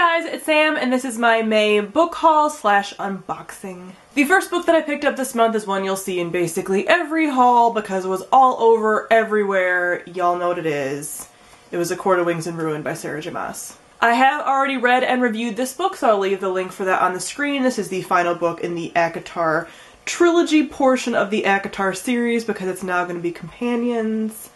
Hey guys, it's Sam, and this is my May book haul slash unboxing. The first book that I picked up this month is one you'll see in basically every haul because it was all over everywhere. Y'all know what it is. It was A Court of Wings and Ruin by Sarah J. Maas. I have already read and reviewed this book, so I'll leave the link for that on the screen. This is the final book in the ACOTAR trilogy portion of the ACOTAR series because it's now going to be companions.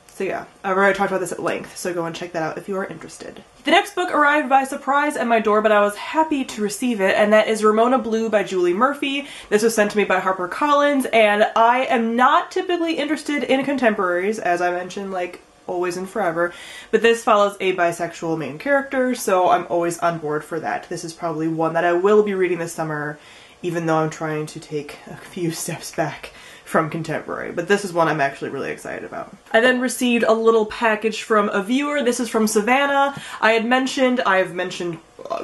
So yeah, I've already talked about this at length, so go and check that out if you are interested. The next book arrived by surprise at my door, but I was happy to receive it, and that is Ramona Blue by Julie Murphy. This was sent to me by HarperCollins, and I am not typically interested in contemporaries, as I mentioned, like always and forever, but this follows a bisexual main character, so I'm always on board for that. This is probably one that I will be reading this summer, even though I'm trying to take a few steps back from contemporary, but this is one I'm actually really excited about. I then received a little package from a viewer. This is from Savannah. I've mentioned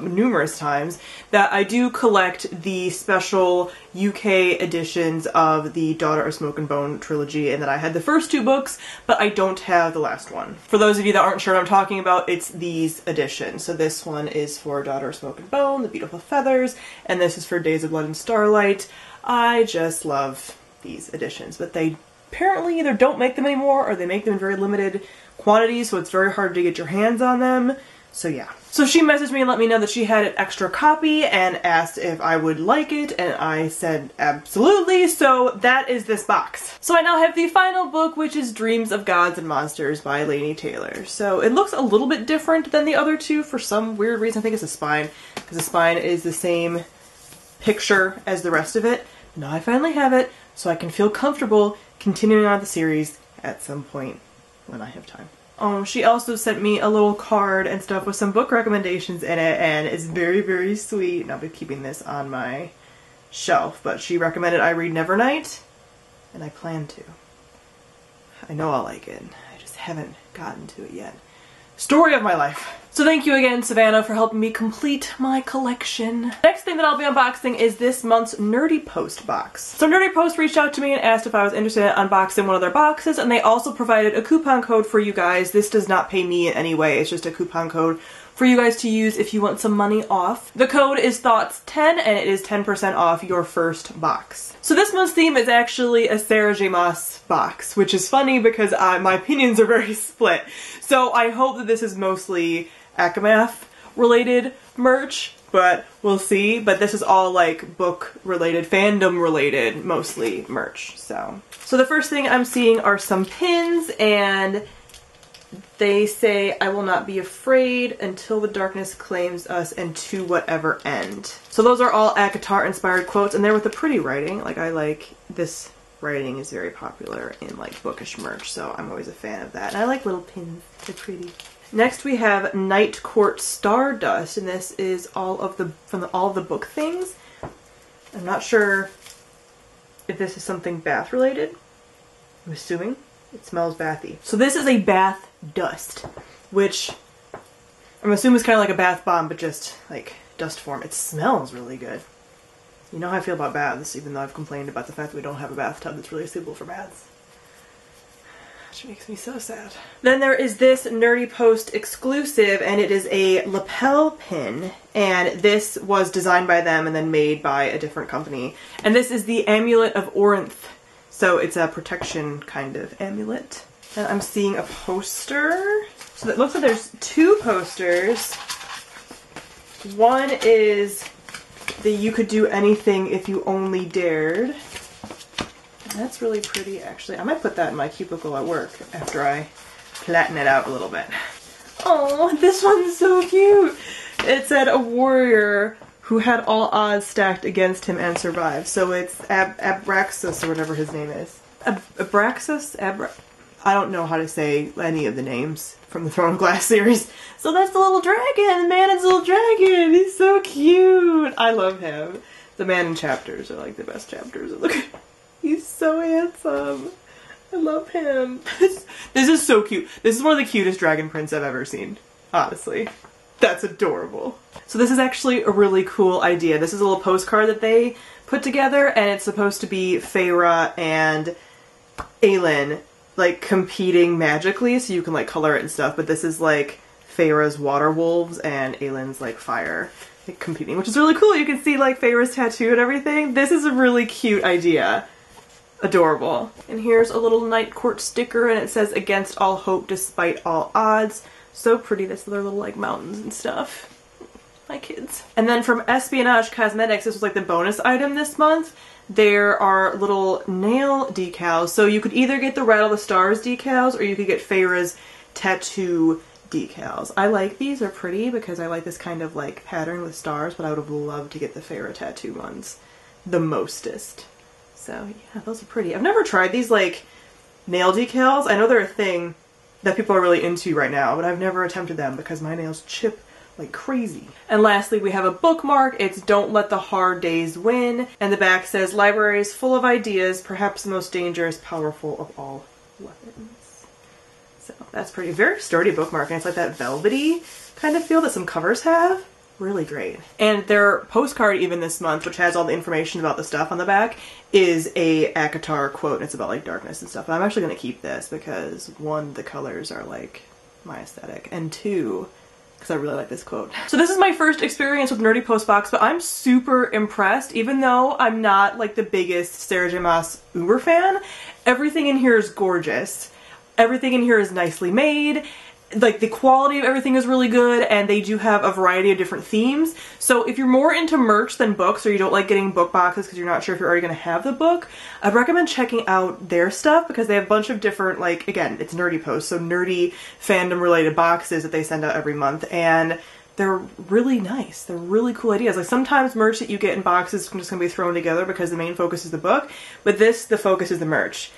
numerous times that I do collect the special UK editions of the Daughter of Smoke and Bone trilogy, and that I had the first two books, but I don't have the last one. For those of you that aren't sure what I'm talking about, it's these editions. So this one is for Daughter of Smoke and Bone, The Beautiful Feathers, and this is for Days of Blood and Starlight. I just love these editions, but they apparently either don't make them anymore or they make them in very limited quantities, so it's very hard to get your hands on them. So yeah. So she messaged me and let me know that she had an extra copy and asked if I would like it, and I said absolutely, so that is this box. So I now have the final book, which is Dreams of Gods and Monsters by Laini Taylor. So it looks a little bit different than the other two for some weird reason. I think it's the spine, because the spine is the same picture as the rest of it. Now I finally have it, so I can feel comfortable continuing on the series at some point when I have time. She also sent me a little card and stuff with some book recommendations in it, and it's very, very sweet. And I'll be keeping this on my shelf, but she recommended I read Nevernight, and I plan to. I know I'll like it. I just haven't gotten to it yet. Story of my life. So thank you again, Savannah, for helping me complete my collection. Next thing that I'll be unboxing is this month's Nerdy Post box. So Nerdy Post reached out to me and asked if I was interested in unboxing one of their boxes, and they also provided a coupon code for you guys. This does not pay me in any way, it's just a coupon code for you guys to use if you want some money off. The code is THOUGHTS10, and it is 10% off your first box. So this month's theme is actually a Sarah J. Maas box, which is funny because my opinions are very split. So I hope that this is mostly Akamath related merch, but we'll see. But this is all like book related, fandom related, mostly merch. So the first thing I'm seeing are some pins, and they say, "I will not be afraid until the darkness claims us and to whatever end." So those are all ACOTAR inspired quotes, and they're with the pretty writing. Like, I like this writing is very popular in like bookish merch, so I'm always a fan of that. And I like little pins, they're pretty. Next we have Night Court Stardust, and this is all of the book things. I'm not sure if this is something bath related. I'm assuming. It smells bathy. So this is a bath dust, which I'm assuming is kind of like a bath bomb, but just like dust form. It smells really good. You know how I feel about baths, even though I've complained about the fact that we don't have a bathtub that's really suitable for baths. Which makes me so sad. Then there is this Nerdy Post exclusive, and it is a lapel pin, and this was designed by them and then made by a different company. And this is the Amulet of Orinth. So it's a protection kind of amulet. And I'm seeing a poster. So it looks like there's two posters. One is the "You Could Do Anything If You Only Dared." And that's really pretty, actually. I might put that in my cubicle at work after I flatten it out a little bit. Oh, this one's so cute! It said a warrior who had all odds stacked against him and survived. So it's Abraxas, or whatever his name is. Abraxas? I don't know how to say any of the names from the Throne of Glass series. So that's the little dragon! Man, it's a little dragon! He's so cute! I love him. The man in chapters are like the best chapters. Look, he's so handsome. I love him. This is so cute. This is one of the cutest dragon prints I've ever seen. Honestly. That's adorable. So this is actually a really cool idea. This is a little postcard that they put together, and it's supposed to be Feyre and Aelin like competing magically, so you can like color it and stuff, but this is like Feyre's water wolves and Aylin's like fire like, competing, which is really cool. You can see like Feyre's tattoo and everything. This is a really cute idea. Adorable. And here's a little night court sticker and it says against all hope despite all odds. So pretty. That's their little like mountains and stuff. My kids. And then from Espionage Cosmetics, this was like the bonus item this month. There are little nail decals. So you could either get the Rattle the Stars decals or you could get Feyre's tattoo decals. I like these. They're pretty because I like this kind of like pattern with stars, but I would have loved to get the Feyre tattoo ones the mostest. So yeah, those are pretty. I've never tried these like nail decals. I know they're a thing that people are really into right now, but I've never attempted them because my nails chip like crazy. And lastly, we have a bookmark. It's Don't Let the Hard Days Win. And the back says, libraries full of ideas, perhaps the most dangerous, powerful of all weapons. So that's pretty, very sturdy bookmark. And it's like that velvety kind of feel that some covers have. Really great. And their postcard even this month, which has all the information about the stuff on the back, is a ACOTAR quote, and it's about like darkness and stuff. And I'm actually going to keep this because one, the colors are like my aesthetic, and two, because I really like this quote. So this is my first experience with Nerdy Postbox, but I'm super impressed. Even though I'm not like the biggest Sarah J Maas Uber fan, everything in here is gorgeous. Everything in here is nicely made. Like the quality of everything is really good, and they do have a variety of different themes. So if you're more into merch than books, or you don't like getting book boxes because you're not sure if you're already going to have the book, I'd recommend checking out their stuff because they have a bunch of different, like, again, it's Nerdy Post, so nerdy fandom related boxes that they send out every month, and they're really nice. They're really cool ideas. Like sometimes merch that you get in boxes is just going to be thrown together because the main focus is the book, but this, the focus is the merch.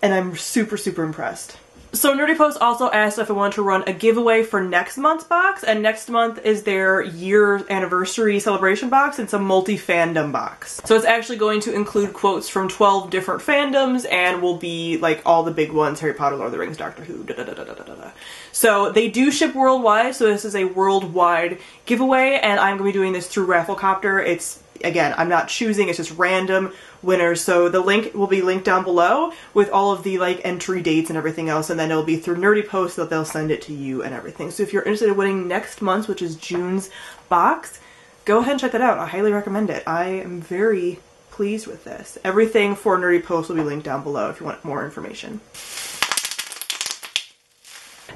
And I'm super, super impressed. So Nerdy Post also asked if I wanted to run a giveaway for next month's box, and next month is their year anniversary celebration box. It's a multi-fandom box. So it's actually going to include quotes from 12 different fandoms and will be like all the big ones: Harry Potter, Lord of the Rings, Doctor Who, da da da da da da da. So they do ship worldwide, so this is a worldwide giveaway, and I'm going to be doing this through Rafflecopter. It's, again, I'm not choosing, it's just random winners. So the link will be linked down below with all of the like entry dates and everything else, and then it'll be through Nerdy Post that they'll send it to you and everything. So if you're interested in winning next month's, which is June's box, go ahead and check that out. I highly recommend it. I am very pleased with this. Everything for Nerdy Post will be linked down below if you want more information.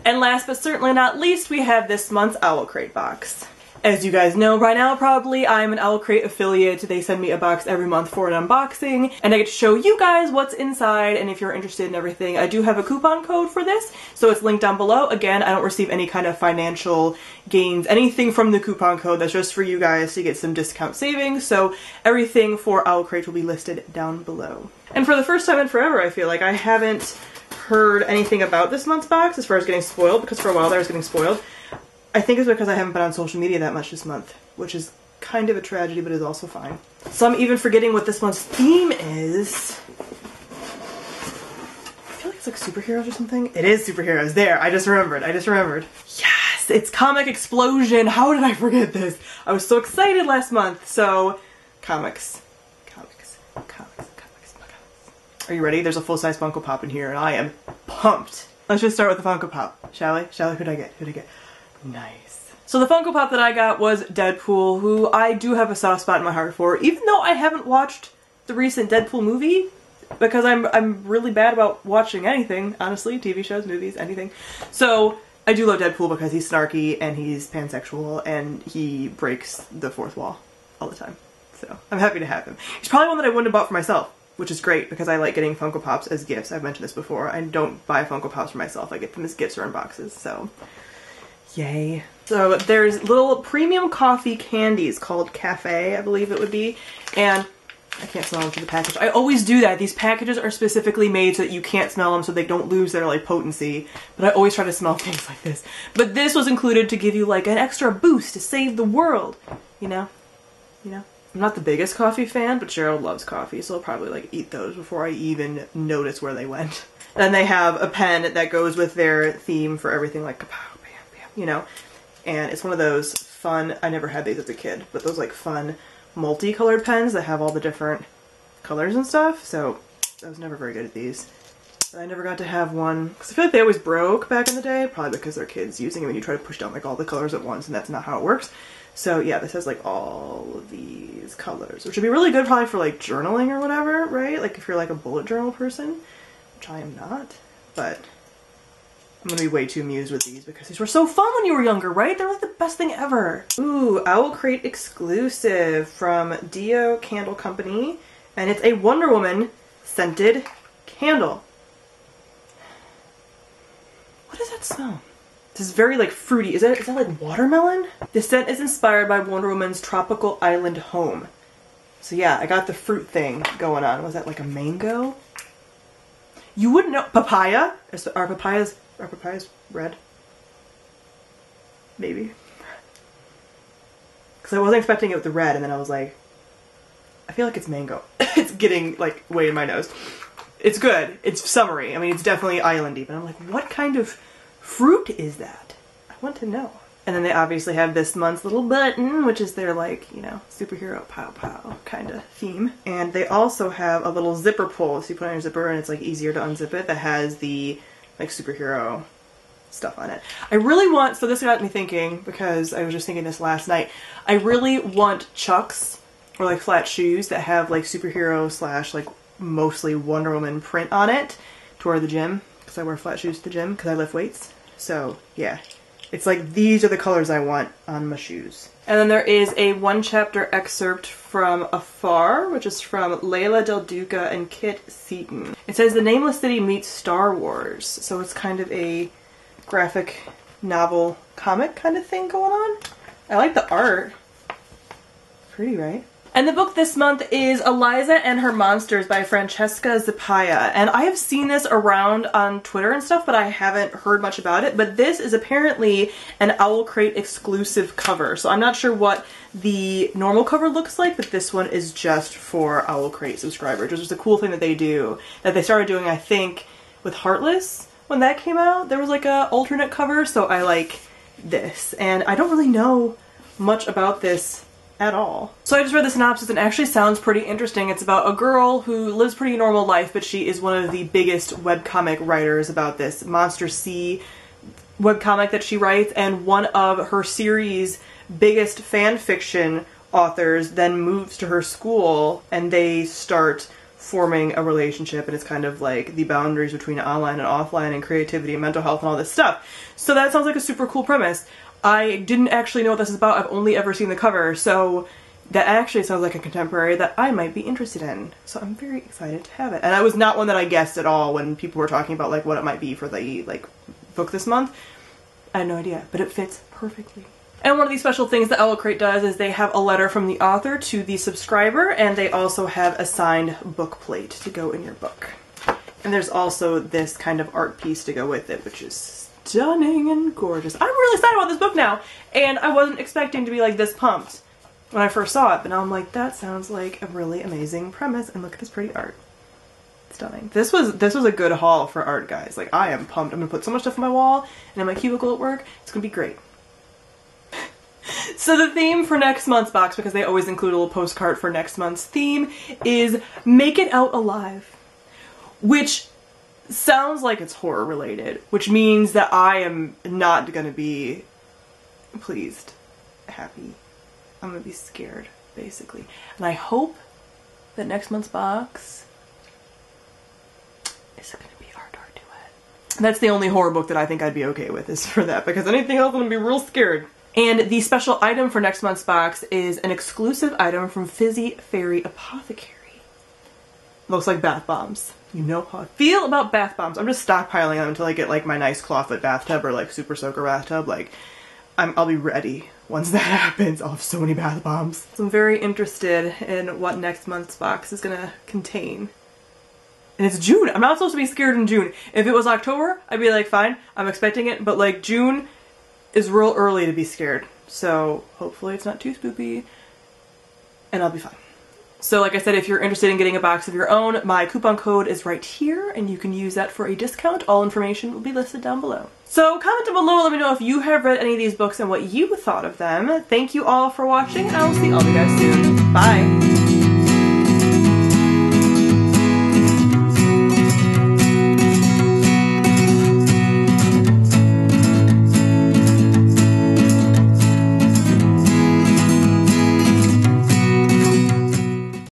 And last but certainly not least, we have this month's Owlcrate box. As you guys know by now probably, I'm an Owlcrate affiliate. They send me a box every month for an unboxing, and I get to show you guys what's inside, and if you're interested in everything, I do have a coupon code for this, so it's linked down below. Again, I don't receive any kind of financial gains, anything from the coupon code. That's just for you guys to get some discount savings, so everything for Owlcrate will be listed down below. And for the first time in forever, I feel like I haven't heard anything about this month's box as far as getting spoiled, because for a while there I was getting spoiled. I think it's because I haven't been on social media that much this month, which is kind of a tragedy, but is also fine. So I'm even forgetting what this month's theme is. I feel like it's like superheroes or something. It is superheroes. There, I just remembered. Yes, it's Comic Explosion. How did I forget this? I was so excited last month. So, comics. Are you ready? There's a full-size Funko Pop in here, and I am pumped. Let's just start with the Funko Pop, shall we? Who'd I get? Nice. So the Funko Pop that I got was Deadpool, who I do have a soft spot in my heart for, even though I haven't watched the recent Deadpool movie, because I'm really bad about watching anything, honestly, TV shows, movies, anything. So I do love Deadpool because he's snarky and he's pansexual and he breaks the fourth wall all the time. So I'm happy to have him. He's probably one that I wouldn't have bought for myself, which is great because I like getting Funko Pops as gifts. I've mentioned this before. I don't buy Funko Pops for myself. I get them as gifts or in boxes, so yay. So there's little premium coffee candies called Cafe, I believe it would be, and I can't smell them through the package. I always do that. These packages are specifically made so that you can't smell them so they don't lose their like potency, but I always try to smell things like this. But this was included to give you like an extra boost to save the world, you know? I'm not the biggest coffee fan, but Gerald loves coffee, so I'll probably like eat those before I even notice where they went. And they have a pen that goes with their theme for everything, like kapow, bam, bam, you know? And it's one of those fun, I never had these as a kid, but those like fun multicolored pens that have all the different colors and stuff, so I was never very good at these. I never got to have one because I feel like they always broke back in the day, probably because their kids using them and you try to push down like all the colors at once and that's not how it works. So yeah, this has like all of these colors, which would be really good probably for like journaling or whatever, right? Like if you're like a bullet journal person, which I am not, but I'm gonna be way too amused with these because these were so fun when you were younger, right? They're like the best thing ever. Ooh, Owlcrate exclusive from Dio Candle Company, and it's a Wonder Woman scented candle. What does that smell? This is very like fruity. Is that like watermelon? This scent is inspired by Wonder Woman's tropical island home. So yeah, I got the fruit thing going on. Was that like a mango? You wouldn't know. Papaya? Are papayas red? Maybe. Because I wasn't expecting it with the red, and then I was like, I feel like it's mango. It's getting like way in my nose. It's good. It's summery. I mean, it's definitely islandy, but I'm like, what kind of fruit is that? I want to know. And then they obviously have this month's little button, which is their like, you know, superhero pow pow kind of theme. And they also have a little zipper pull. So you put it on your zipper and it's like easier to unzip it, that has the like superhero stuff on it. I really want, so this got me thinking, because I was just thinking this last night, I really want Chucks or like flat shoes that have like superhero slash like mostly Wonder Woman print on it to wear to the gym, because I wear flat shoes to the gym because I lift weights. So yeah, it's like these are the colors I want on my shoes. And then there is a one chapter excerpt from Afar, which is from Layla Del Duca and Kit Seaton. It says the Nameless City meets Star Wars. So it's kind of a graphic novel comic kind of thing going on. I like the art. Pretty, right? And the book this month is Eliza and Her Monsters by Francesca Zappia. And I have seen this around on Twitter and stuff, but I haven't heard much about it. But this is apparently an Owlcrate exclusive cover. So I'm not sure what the normal cover looks like, but this one is just for Owlcrate subscribers, which is a cool thing that they do. That they started doing, I think, with Heartless. When that came out, there was like a alternate cover, so I like this. And I don't really know much about this at all. So I just read the synopsis and it actually sounds pretty interesting. It's about a girl who lives a pretty normal life, but she is one of the biggest webcomic writers about this Monster C webcomic that she writes, and one of her series' biggest fan fiction authors then moves to her school and they start forming a relationship, and it's kind of like the boundaries between online and offline and creativity and mental health and all this stuff. So that sounds like a super cool premise. I didn't actually know what this is about. I've only ever seen the cover, so that actually sounds like a contemporary that I might be interested in. So I'm very excited to have it. And I was not one that I guessed at all when people were talking about like what it might be for the like book this month. I had no idea, but it fits perfectly. And one of these special things that Owlcrate does is they have a letter from the author to the subscriber, and they also have a signed book plate to go in your book. And there's also this kind of art piece to go with it, which is stunning and gorgeous. I'm really excited about this book now, and I wasn't expecting to be like this pumped when I first saw it, but now I'm like, that sounds like a really amazing premise, and look at this pretty art. Stunning. This was a good haul for art, guys. Like, I am pumped. I'm gonna put so much stuff on my wall and in my cubicle at work. It's gonna be great. So the theme for next month's box, because they always include a little postcard for next month's theme, is Make It Out Alive, which sounds like it's horror related, which means that I am not gonna be pleased, happy. I'm gonna be scared, basically. And I hope that next month's box is gonna be our Dark Duet. That's the only horror book that I think I'd be okay with, is for that, because anything else I'm gonna be real scared. And the special item for next month's box is an exclusive item from Fizzy Fairy Apothecary. Looks like bath bombs. You know how I feel about bath bombs. I'm just stockpiling them until I get like my nice clawfoot bathtub or like super soaker bathtub. Like, I'll be ready once that happens. I'll have so many bath bombs. So I'm very interested in what next month's box is gonna contain. And it's June. I'm not supposed to be scared in June. If it was October, I'd be like, fine, I'm expecting it. But like June is real early to be scared. So hopefully it's not too spooky and I'll be fine. So like I said, if you're interested in getting a box of your own, my coupon code is right here and you can use that for a discount. All information will be listed down below. So comment down below, let me know if you have read any of these books and what you thought of them. Thank you all for watching, and I will see all of you guys soon. Bye!